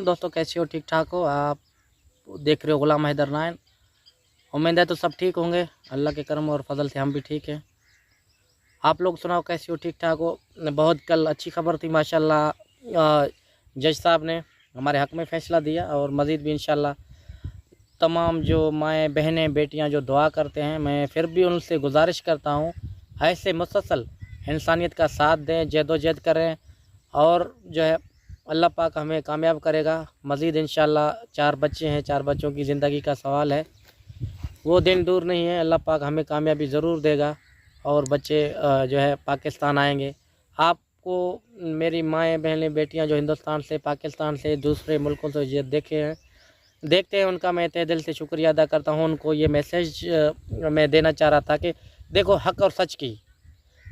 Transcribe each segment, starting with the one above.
दोस्तों, कैसे हो? ठीक ठाक हो? आप देख रहे हो गुलाम हैदर 9। उम्मीद है तो सब ठीक होंगे। अल्लाह के करम और फजल से हम भी ठीक हैं। आप लोग सुनाओ, कैसे हो? ठीक ठाक हो? बहुत कल अच्छी खबर थी माशाल्लाह। जज साहब ने हमारे हक़ में फ़ैसला दिया और मज़ीद भी इंशाल्लाह तमाम जो माएँ बहनें बेटियां जो दुआ करते हैं, मैं फिर भी उनसे गुजारिश करता हूँ ऐसे मुसलसल इंसानियत का साथ दें, जद्दोजहद करें और जो है अल्लाह पाक हमें कामयाब करेगा। मज़ीद इंशाल्लाह 4 बच्चे हैं, 4 बच्चों की ज़िंदगी का सवाल है। वो दिन दूर नहीं है, अल्लाह पाक हमें कामयाबी ज़रूर देगा और बच्चे जो है पाकिस्तान आएंगे। आपको मेरी माएँ बहनें बेटियां जो हिंदुस्तान से, पाकिस्तान से, दूसरे मुल्कों से ये देखते हैं, उनका मैं तहे दिल से शुक्रिया अदा करता हूँ। उनको ये मैसेज मैं देना चाह रहा था कि देखो, हक़ और सच की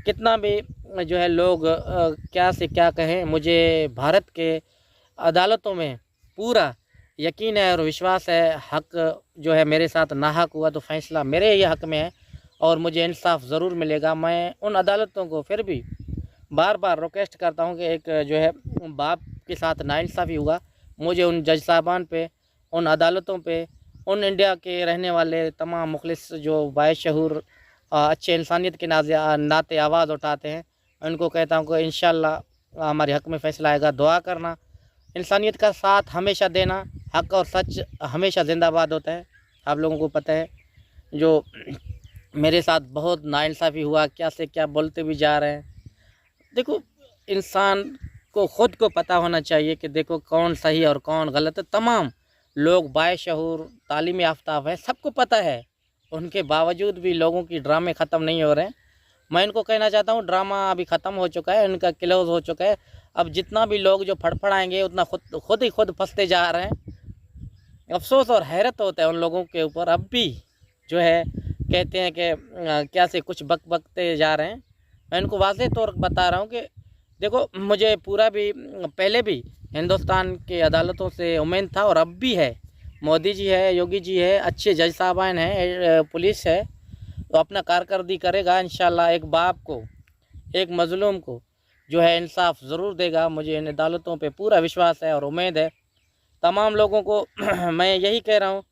कितना भी जो है लोग क्या से क्या कहें, मुझे भारत के अदालतों में पूरा यकीन है और विश्वास है। हक़ जो है मेरे साथ नाहक हुआ तो फ़ैसला मेरे ही हक़ में है और मुझे इंसाफ़ ज़रूर मिलेगा। मैं उन अदालतों को फिर भी बार बार रिक्वेस्ट करता हूँ कि एक जो है बाप के साथ नाइंसाफ़ी हुआ, मुझे उन जज साहबान पे, उन अदालतों पे, उन इंडिया के रहने वाले तमाम मुखलिस जो बाशऊर अच्छे इंसानियत के नाते आवाज़ उठाते हैं, उनको कहता हूँ कि इंशाल्लाह हमारे हक़ में फ़ैसला आएगा। दुआ करना, इंसानियत का साथ हमेशा देना, हक़ और सच हमेशा ज़िंदाबाद होता है। आप लोगों को पता है जो मेरे साथ बहुत नाइंसाफ़ी हुआ, क्या से क्या बोलते भी जा रहे हैं। देखो, इंसान को ख़ुद को पता होना चाहिए कि देखो कौन सही और कौन गलत है। तमाम लोग बाशऊर तालीम याफ्ता है, सबको पता है, उनके बावजूद भी लोगों की ड्रामे ख़त्म नहीं हो रहे हैं। मैं इनको कहना चाहता हूँ, ड्रामा अभी ख़त्म हो चुका है, इनका क्लोज़ हो चुका है। अब जितना भी लोग जो फड़फड़ाएंगे उतना खुद ही फंसते जा रहे हैं। अफसोस और हैरत होता है उन लोगों के ऊपर। अब भी जो है कहते हैं कि क्या से कुछ बकते जा रहे हैं। मैं इनको वाज़ेह तौर पर बता रहा हूँ कि देखो, मुझे पूरा भी पहले भी हिंदुस्तान के अदालतों से उम्मीद था और अब भी है। मोदी जी है, योगी जी है, अच्छे जज साहबान हैं, पुलिस है, तो अपना कारकर्दगी करेगा इंशाल्लाह। एक बाप को, एक मज़लूम को जो है इंसाफ़ ज़रूर देगा। मुझे इन अदालतों पे पूरा विश्वास है और उम्मीद है। तमाम लोगों को मैं यही कह रहा हूँ,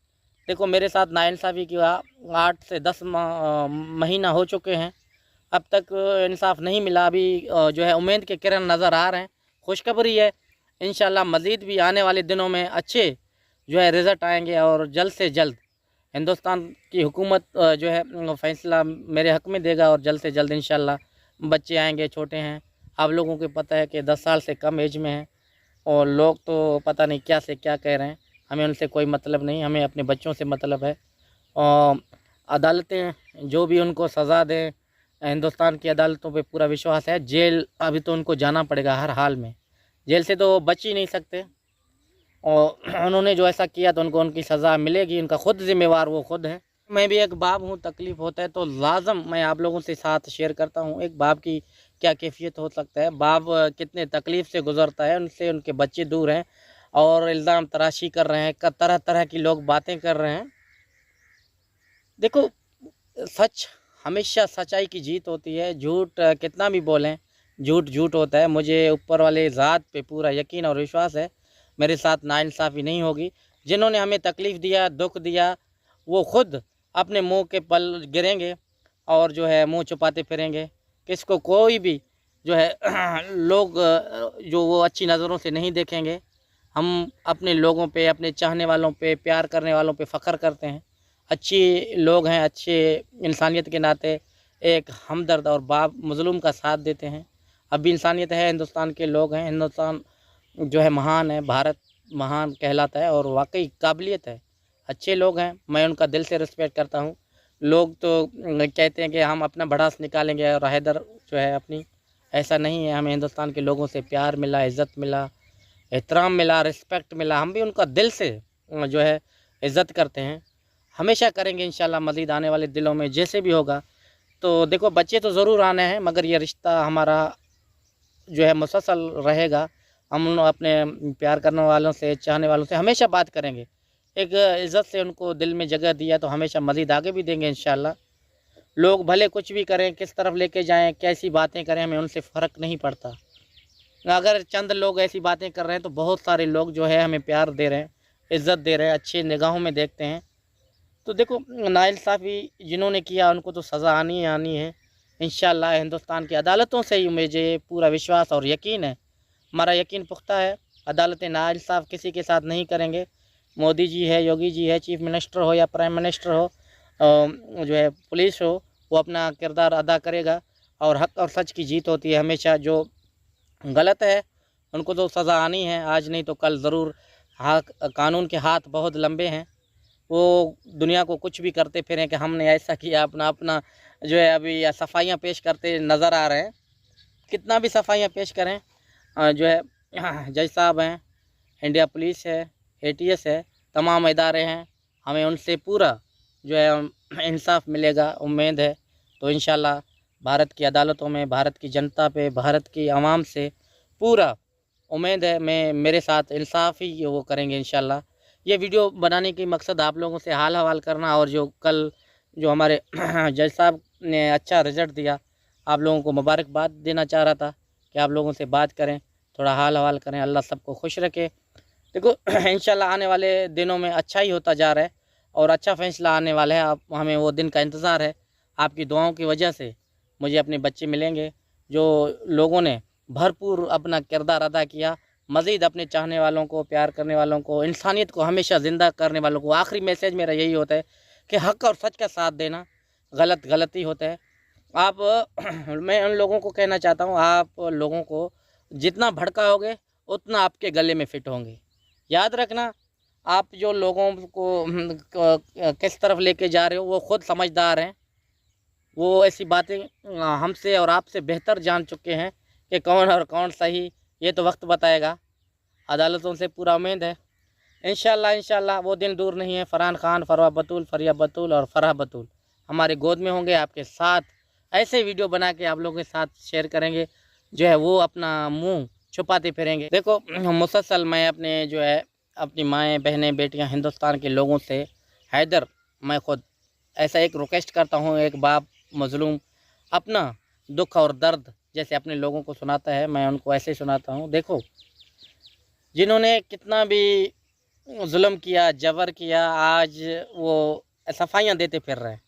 देखो मेरे साथ नाइंसाफ़ी की 8 से 10 महीना हो चुके हैं, अब तक इंसाफ नहीं मिला। अभी जो है उम्मीद के किरण नज़र आ रहे हैं। खुशखबरी है, इंशाल्लाह मज़ीद भी आने वाले दिनों में अच्छे जो है रिज़ल्ट आएंगे और जल्द से जल्द हिंदुस्तान की हुकूमत जो है फ़ैसला मेरे हक़ में देगा और जल्द से जल्द इंशाल्लाह बच्चे आएंगे। छोटे हैं, आप लोगों को पता है कि 10 साल से कम एज में हैं और लोग तो पता नहीं क्या से क्या कह रहे हैं। हमें उनसे कोई मतलब नहीं, हमें अपने बच्चों से मतलब है। और अदालतें जो भी उनको सज़ा दें, हिंदुस्तान की अदालतों पे पूरा विश्वास है। जेल अभी तो उनको जाना पड़ेगा हर हाल में, जेल से तो बच ही नहीं सकते। और उन्होंने जो ऐसा किया तो उनको उनकी सज़ा मिलेगी। उनका ख़ुद ज़िम्मेवार वो खुद हैं। मैं भी एक बाप हूँ, तकलीफ़ होता है तो लाज़म मैं आप लोगों से साथ शेयर करता हूँ एक बाप की क्या कैफियत हो सकता है, बाप कितने तकलीफ़ से गुज़रता है। उनसे उनके बच्चे दूर हैं और इल्ज़ाम तराशी कर रहे हैं, तरह तरह की लोग बातें कर रहे हैं। देखो, सच हमेशा सच्चाई की जीत होती है। झूठ कितना भी बोलें, झूठ झूठ होता है। मुझे ऊपर वाले ज़ात पे पूरा यकीन और विश्वास है, मेरे साथ नाइंसाफ़ी नहीं होगी। जिन्होंने हमें तकलीफ़ दिया, दुख दिया, वो ख़ुद अपने मुंह के पल गिरेंगे और जो है मुंह छुपाते फिरेंगे। किसको कोई भी जो है लोग जो वो अच्छी नज़रों से नहीं देखेंगे। हम अपने लोगों पे, अपने चाहने वालों पे, प्यार करने वालों पे फ़ख्र करते हैं। अच्छे लोग हैं, अच्छे इंसानियत के नाते एक हमदर्द और बाप मज़लूम का साथ देते हैं। अब भी इंसानियत है, हिंदुस्तान के लोग हैं। हिंदुस्तान जो है महान है, भारत महान कहलाता है और वाकई काबिलियत है, अच्छे लोग हैं। मैं उनका दिल से रिस्पेक्ट करता हूँ। लोग तो कहते हैं कि हम अपना भड़ास निकालेंगे और हैदर जो है अपनी, ऐसा नहीं है। हमें हिंदुस्तान के लोगों से प्यार मिला, इज़्ज़त मिला, एहतराम मिला, रिस्पेक्ट मिला। हम भी उनका दिल से जो है इज़्ज़त करते हैं, हमेशा करेंगे इंशाल्लाह। मज़ीद आने वाले दिनों में जैसे भी होगा तो देखो, बच्चे तो ज़रूर आने हैं, मगर ये रिश्ता हमारा जो है मुसलसल रहेगा। हम अपने प्यार करने वालों से, चाहने वालों से हमेशा बात करेंगे। एक इज़्ज़त से उनको दिल में जगह दिया तो हमेशा मज़ीद आगे भी देंगे इंशाल्लाह। लोग भले कुछ भी करें, किस तरफ लेके जाएं, कैसी बातें करें, हमें उनसे फ़र्क नहीं पड़ता। अगर चंद लोग ऐसी बातें कर रहे हैं तो बहुत सारे लोग जो है हमें प्यार दे रहे हैं, इज़्ज़त दे रहे हैं, अच्छी निगाहों में देखते हैं। तो देखो, नाइंसाफ़ी जिन्होंने किया उनको तो सज़ा आनी ही आनी है। इंशाअल्लाह हिंदुस्तान की अदालतों से ही मुझे पूरा विश्वास और यकीन है, हमारा यकीन पुख्ता है, अदालतें नाइंसाफ़ किसी के साथ नहीं करेंगे। मोदी जी है, योगी जी है, चीफ़ मिनिस्टर हो या प्राइम मिनिस्टर हो, जो है पुलिस हो, वो अपना किरदार अदा करेगा और हक़ और सच की जीत होती है हमेशा। जो गलत है उनको तो सज़ा आनी है, आज नहीं तो कल ज़रूर। कानून के हाथ बहुत लंबे हैं, वो दुनिया को कुछ भी करते फिरें कि हमने ऐसा किया, अपना अपना जो है अभी सफाइयाँ पेश करते नज़र आ रहे हैं। कितना भी सफाइयाँ पेश करें, जो है जज साहब हैं, इंडिया पुलिस है, ATS है, तमाम इदारे हैं, हमें उनसे पूरा जो है इंसाफ मिलेगा, उम्मीद है। तो इंशाल्लाह भारत की अदालतों में, भारत की जनता पे, भारत की आवाम से पूरा उम्मीद है, मेरे साथ इंसाफ ही वो करेंगे इंशाल्लाह। ये वीडियो बनाने की मकसद आप लोगों से हाल हवाल करना, और जो कल जो हमारे जज साहब ने अच्छा रिज़ल्ट दिया, आप लोगों को मुबारकबाद देना चाह रहा था कि आप लोगों से बात करें, थोड़ा हाल हवाल करें। अल्लाह सबको खुश रखे। देखो इंशाल्लाह आने वाले दिनों में अच्छा ही होता जा रहा है और अच्छा फ़ैसला आने वाला है। आप हमें वो दिन का इंतज़ार है। आपकी दुआओं की वजह से मुझे अपने बच्चे मिलेंगे। जो लोगों ने भरपूर अपना किरदार अदा किया, मज़ीद अपने चाहने वालों को, प्यार करने वालों को, इंसानियत को हमेशा ज़िंदा करने वालों को, आखिरी मैसेज मेरा यही होता है कि हक़ और सच का साथ देना, गलत गलत ही होता है। आप मैं उन लोगों को कहना चाहता हूँ, आप लोगों को जितना भड़काओगे उतना आपके गले में फ़िट होंगे। याद रखना, आप जो लोगों को किस तरफ लेके जा रहे हो वो खुद समझदार हैं। वो ऐसी बातें हमसे और आपसे बेहतर जान चुके हैं कि कौन और कौन सही, ये तो वक्त बताएगा। अदालतों से पूरा उम्मीद है, इंशाल्लाह इंशाल्लाह वो दिन दूर नहीं है। फरहान खान, फरवा बतूल, फरिया बतूल और फराह बतूल हमारे गोद में होंगे, आपके साथ ऐसे वीडियो बना के आप लोगों के साथ शेयर करेंगे। जो है वो अपना मुंह छुपाते फिरेंगे। देखो, मुसलसल मैं अपने जो है अपनी माएँ, बहनें, बेटियां, हिंदुस्तान के लोगों से, हैदर, मैं ख़ुद ऐसा एक रिक्वेस्ट करता हूँ, एक बाप मज़लूम अपना दुख और दर्द जैसे अपने लोगों को सुनाता है, मैं उनको ऐसे ही सुनाता हूँ। देखो, जिन्होंने कितना भी जुल्म किया, जबर किया, आज वो सफाइयाँ देते फिर रहे हैं।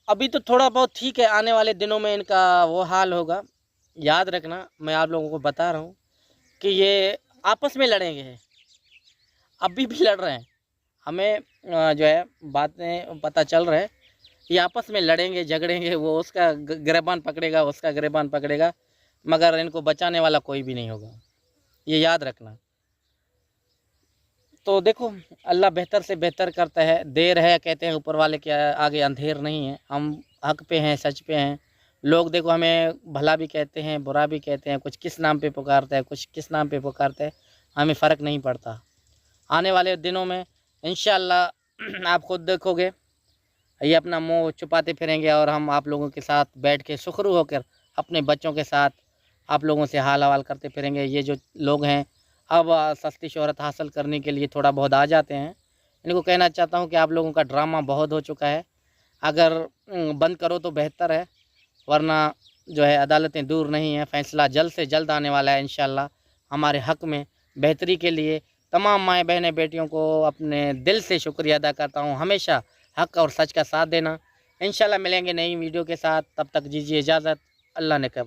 अभी तो थोड़ा बहुत ठीक है, आने वाले दिनों में इनका वो हाल होगा। याद रखना, मैं आप लोगों को बता रहा हूँ कि ये आपस में लड़ेंगे, अभी भी लड़ रहे हैं। हमें जो है बातें पता चल रहा है, ये आपस में लड़ेंगे, झगड़ेंगे, वो उसका गिरबान पकड़ेगा, उसका गिरबान पकड़ेगा, मगर इनको बचाने वाला कोई भी नहीं होगा, ये याद रखना। तो देखो, अल्लाह बेहतर से बेहतर करता है। देर है कहते हैं ऊपर वाले के आगे अंधेर नहीं है। हम हक पे हैं, सच पे हैं। लोग देखो हमें भला भी कहते हैं, बुरा भी कहते हैं, कुछ किस नाम पे पुकारता है, कुछ किस नाम पे पुकारता है, हमें फ़र्क नहीं पड़ता। आने वाले दिनों में इंशाअल्लाह आप खुद देखोगे, ये अपना मुंह छुपाते फिरेंगे और हम आप लोगों के साथ बैठ के सुखरू होकर अपने बच्चों के साथ आप लोगों से हाल हवाल करते फिरेंगे। ये जो लोग हैं अब सस्ती शोहरत हासिल करने के लिए थोड़ा बहुत आ जाते हैं, इनको कहना चाहता हूँ कि आप लोगों का ड्रामा बहुत हो चुका है। अगर बंद करो तो बेहतर है, वरना जो है अदालतें दूर नहीं हैं, फ़ैसला जल्द से जल्द आने वाला है इंशाअल्लाह। हमारे हक़ में बेहतरी के लिए तमाम माएँ, बहनें, बेटियों को अपने दिल से शुक्रिया अदा करता हूँ। हमेशा हक़ और सच का साथ देना। इंशाअल्लाह मिलेंगे नई वीडियो के साथ, तब तक दीजिए इजाज़त। अल्लाह ने कहा।